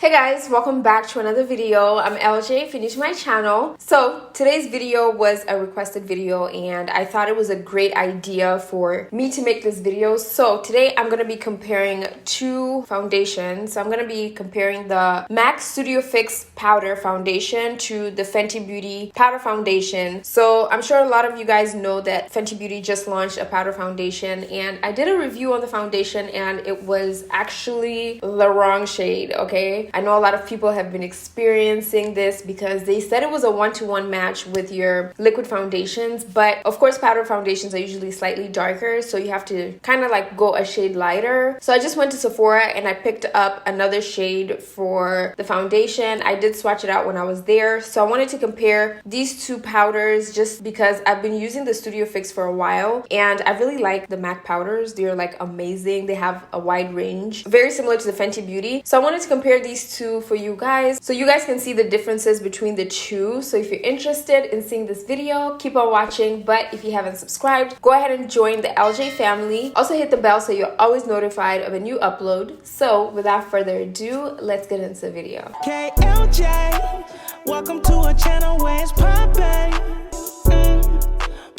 Hey guys, welcome back to another video. I'm LJ, finish my channel. So today's video was a requested video and I thought it was a great idea for me to make this video. So today I'm going to be comparing two foundations. So I'm going to be comparing the MAC Studio Fix Powder Foundation to the Fenty Beauty Powder Foundation. So I'm sure a lot of you guys know that Fenty Beauty just launched a powder foundation and I did a review on the foundation and it was actually the wrong shade, okay? I know a lot of people have been experiencing this because they said it was a one-to-one match with your liquid foundations, but of course powder foundations are usually slightly darker, so you have to kind of like go a shade lighter. So I just went to Sephora and I picked up another shade for the foundation. I did swatch it out when I was there, so I wanted to compare these two powders just because I've been using the Studio Fix for a while and I really like the MAC powders. They're like amazing. They have a wide range, very similar to the Fenty Beauty. So I wanted to compare these two for you guys so you guys can see the differences between the two. So if you're interested in seeing this video, keep on watching, but if you haven't subscribed, go ahead and join the LJ family. Also hit the bell so you're always notified of a new upload. So without further ado, let's get into the video. Okay, LJ, welcome to a channel where it's popping.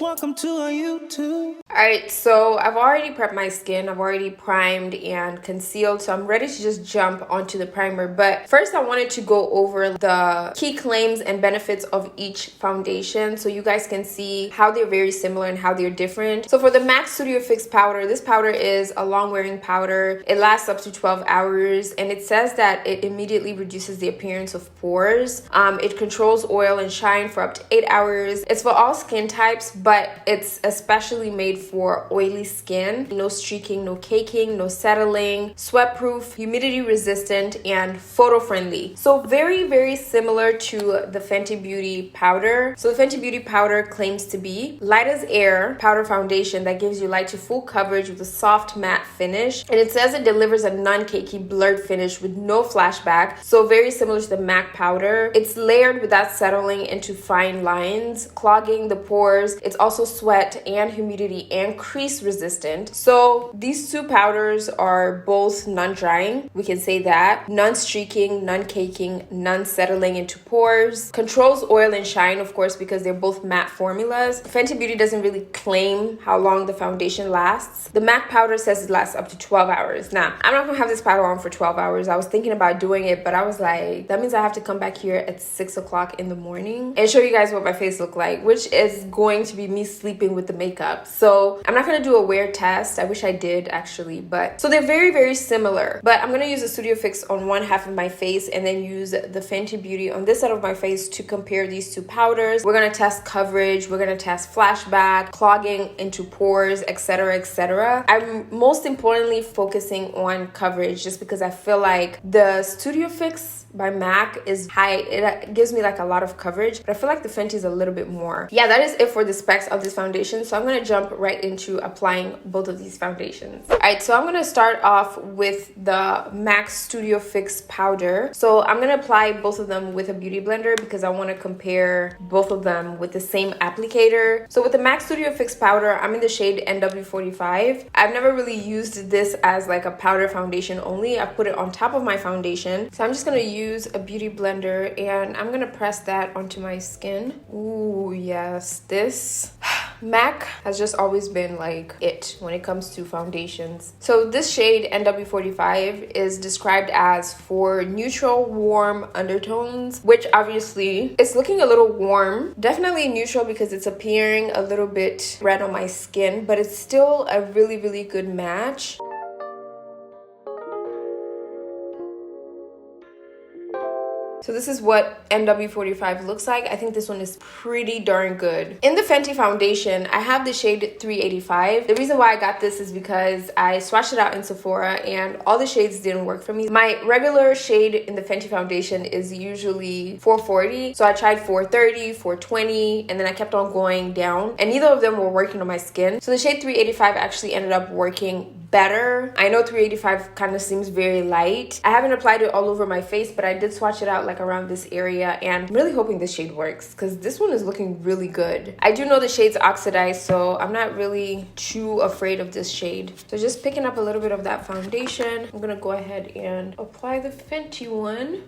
Welcome to a YouTube. Alright, so I've already prepped my skin. I've already primed and concealed, so I'm ready to just jump onto the primer. But first I wanted to go over the key claims and benefits of each foundation so you guys can see how they're very similar and how they're different. So for the MAC Studio Fix powder, this powder is a long wearing powder. It lasts up to 12 hours and it says that it immediately reduces the appearance of pores. It controls oil and shine for up to 8 hours. It's for all skin types, but it's especially made for oily skin. No streaking, no caking, no settling, sweat proof, humidity resistant, and photo friendly. So very, very similar to the Fenty Beauty powder. So the Fenty Beauty powder claims to be light as air powder foundation that gives you light to full coverage with a soft matte finish. And it says it delivers a non-cakey blurred finish with no flashback. So very similar to the MAC powder. It's layered without settling into fine lines, clogging the pores. It's also sweat and humidity and crease resistant. So these two powders are both non-drying, we can say that, non-streaking, non-caking, non-settling into pores, controls oil and shine, of course, because they're both matte formulas. Fenty Beauty doesn't really claim how long the foundation lasts. The MAC powder says it lasts up to 12 hours. Now, I'm not gonna have this powder on for 12 hours. I was thinking about doing it, but I was like, that means I have to come back here at 6 o'clock in the morning and show you guys what my face looked like, which is going to be me sleeping with the makeup. So I'm not gonna do a wear test. I wish I did actually, but so they're very, very similar. But I'm gonna use the Studio Fix on one half of my face and then use the Fenty Beauty on this side of my face to compare these two powders. We're gonna test coverage, we're gonna test flashback, clogging into pores, etc., etc. I'm most importantly focusing on coverage just because I feel like the Studio Fix by MAC is high. It gives me like a lot of coverage, but I feel like the Fenty is a little bit more. Yeah, that is it for the specs of this foundation. So I'm gonna jump right into applying both of these foundations. All right, so I'm gonna start off with the MAC Studio Fix powder. So I'm gonna apply both of them with a beauty blender because I wanna compare both of them with the same applicator. So with the MAC Studio Fix powder, I'm in the shade NW45. I've never really used this as like a powder foundation only. I put it on top of my foundation. So I'm just gonna use a beauty blender and I'm gonna press that onto my skin. Ooh, yes, this MAC has just always been like it when it comes to foundations. So this shade NW45 is described as for neutral warm undertones, which obviously it's looking a little warm, definitely neutral because it's appearing a little bit red on my skin, but it's still a really, really good match. So this is what NW45 looks like. I think this one is pretty darn good. In the Fenty foundation, I have the shade 385. The reason why I got this is because I swatched it out in Sephora and all the shades didn't work for me. My regular shade in the Fenty foundation is usually 440. So I tried 430, 420, and then I kept on going down and neither of them were working on my skin. So the shade 385 actually ended up working better. I know 385 kind of seems very light. I haven't applied it all over my face, but I did swatch it out like around this area, and I'm really hoping this shade works because this one is looking really good. I do know the shade's oxidized, so I'm not really too afraid of this shade. So just picking up a little bit of that foundation, I'm gonna go ahead and apply the Fenty one.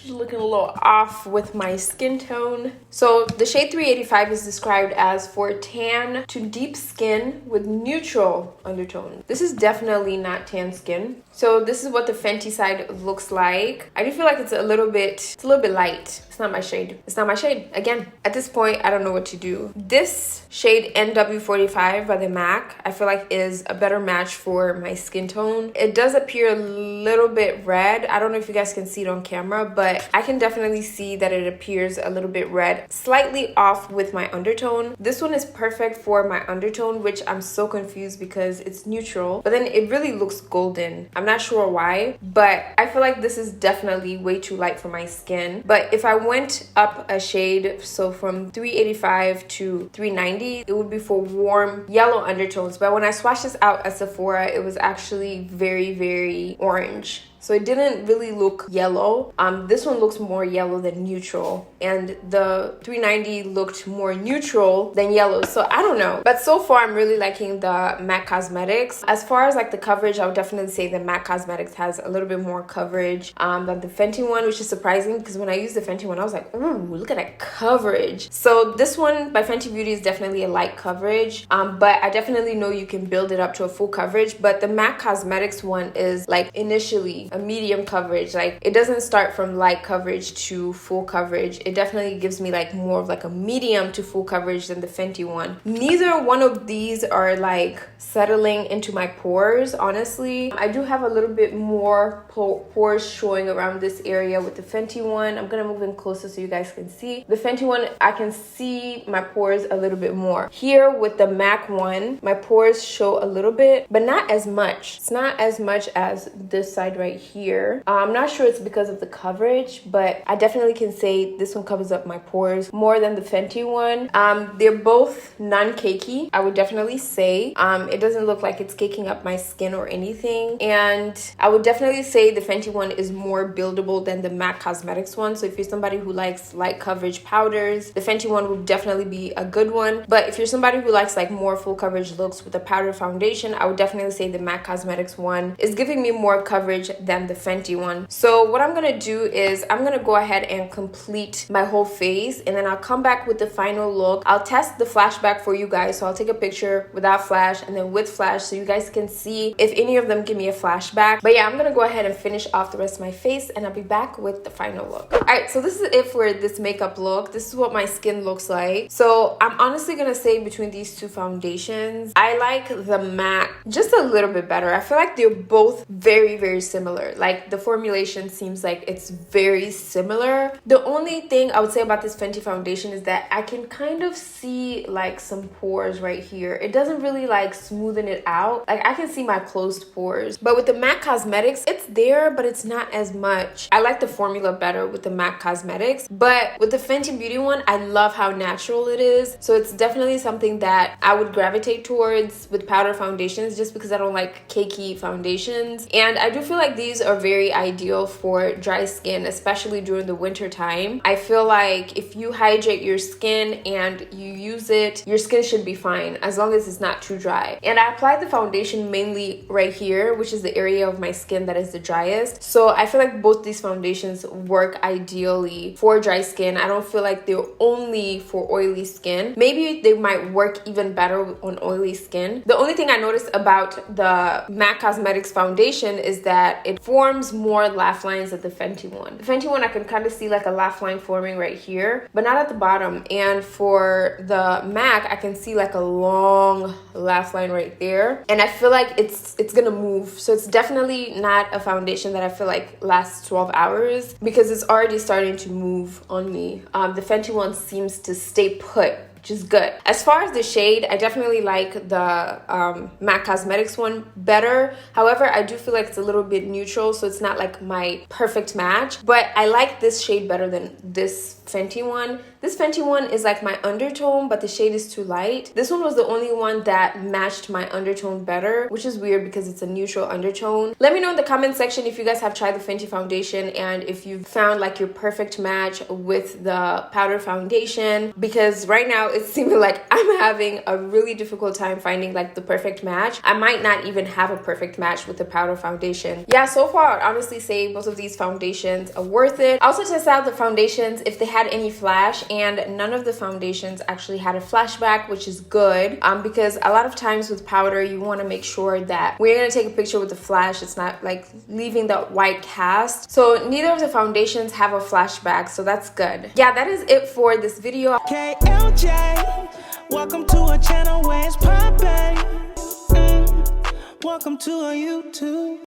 Looking a little off with my skin tone. So the shade 385 is described as for tan to deep skin with neutral undertone. This is definitely not tan skin. So this is what the Fenty side looks like. I do feel like it's a little bit light. It's not my shade. It's not my shade. Again, at this point, I don't know what to do. This shade NW45 by the MAC, I feel like is a better match for my skin tone. It does appear a little bit red. I don't know if you guys can see it on camera, but I can definitely see that it appears a little bit red, slightly off with my undertone. This one is perfect for my undertone, which I'm so confused because it's neutral, but then it really looks golden. I'm not sure why, but I feel like this is definitely way too light for my skin. But if I went up a shade, so from 385 to 390, it would be for warm yellow undertones. But when I swatched this out at Sephora, it was actually very, very orange. So it didn't really look yellow. This one looks more yellow than neutral, and the 390 looked more neutral than yellow. So I don't know, but so far I'm really liking the MAC Cosmetics. As far as like the coverage, I would definitely say the MAC Cosmetics has a little bit more coverage than the Fenty one, which is surprising because when I used the Fenty one, I was like, ooh, look at that coverage. So this one by Fenty Beauty is definitely a light coverage, but I definitely know you can build it up to a full coverage. But the MAC Cosmetics one is like initially a medium coverage. Like it doesn't start from light coverage to full coverage. It definitely gives me like more of like a medium to full coverage than the Fenty one. Neither one of these are like settling into my pores, honestly. I do have a little bit more pores showing around this area with the Fenty one. I'm gonna move in closer so you guys can see. The Fenty one, I can see my pores a little bit more. Here with the MAC one, my pores show a little bit, but not as much. It's not as much as this side right here. I'm not sure it's because of the coverage, but I definitely can say this one covers up my pores more than the Fenty one. They're both non-cakey, I would definitely say. It doesn't look like it's caking up my skin or anything, and I would definitely say the Fenty one is more buildable than the MAC Cosmetics one. So if you're somebody who likes light coverage powders, the Fenty one would definitely be a good one. But if you're somebody who likes like more full coverage looks with a powder foundation, I would definitely say the MAC Cosmetics one is giving me more coverage than the Fenty one. So what I'm gonna do is I'm gonna go ahead and complete my whole face, and then I'll come back with the final look. I'll test the flashback for you guys, so I'll take a picture without flash and then with flash so you guys can see if any of them give me a flashback. But yeah, I'm gonna go ahead and finish off the rest of my face, and I'll be back with the final look. All right, so this is it for this makeup look. This is what my skin looks like. So I'm honestly gonna say between these two foundations, I like the MAC just a little bit better. I feel like they're both very, very similar. Like the formulation seems like it's very similar. The only thing I would say about this Fenty foundation is that I can kind of see like some pores right here. It doesn't really like smoothen it out. Like I can see my closed pores. But with the MAC Cosmetics, it's there, but it's not as much. I like the formula better with the MAC Cosmetics, but with the Fenty Beauty one, I love how natural it is. So it's definitely something that I would gravitate towards with powder foundations, just because I don't like cakey foundations. And I do feel like these are very ideal for dry skin, especially during the winter time. I feel like if you hydrate your skin and you use it, your skin should be fine as long as it's not too dry. And I applied the foundation mainly right here, which is the area of my skin that is the driest. So I feel like both these foundations work ideally for dry skin. I don't feel like they're only for oily skin. Maybe they might work even better on oily skin. The only thing I noticed about the MAC Cosmetics foundation is that it forms more laugh lines than the Fenty one. The Fenty one, I can kind of see like a laugh line forming right here, but not at the bottom. And for the MAC, I can see like a long laugh line right there. And I feel like it's gonna move. So it's definitely not a foundation that I feel like lasts 12 hours because it's already starting to move on me. The Fenty one seems to stay put which is good. As far as the shade, I definitely like the MAC Cosmetics one better. However, I do feel like it's a little bit neutral, so it's not like my perfect match, but I like this shade better than this Fenty one. This Fenty one is like my undertone, but the shade is too light. This one was the only one that matched my undertone better, which is weird because it's a neutral undertone. Let me know in the comment section if you guys have tried the Fenty foundation and if you've found like your perfect match with the powder foundation, because right now it's seeming like I'm having a really difficult time finding like the perfect match. I might not even have a perfect match with the powder foundation. Yeah, so far I'd honestly say both of these foundations are worth it. I also tested out the foundations if they had any flash, and none of the foundations actually had a flashback, which is good because a lot of times with powder you want to make sure that when you're going to take a picture with the flash, it's not like leaving that white cast. So neither of the foundations have a flashback, so that's good. Yeah, that is it for this video. KLJ, welcome to a channel where it's poppin'. Welcome to a YouTube.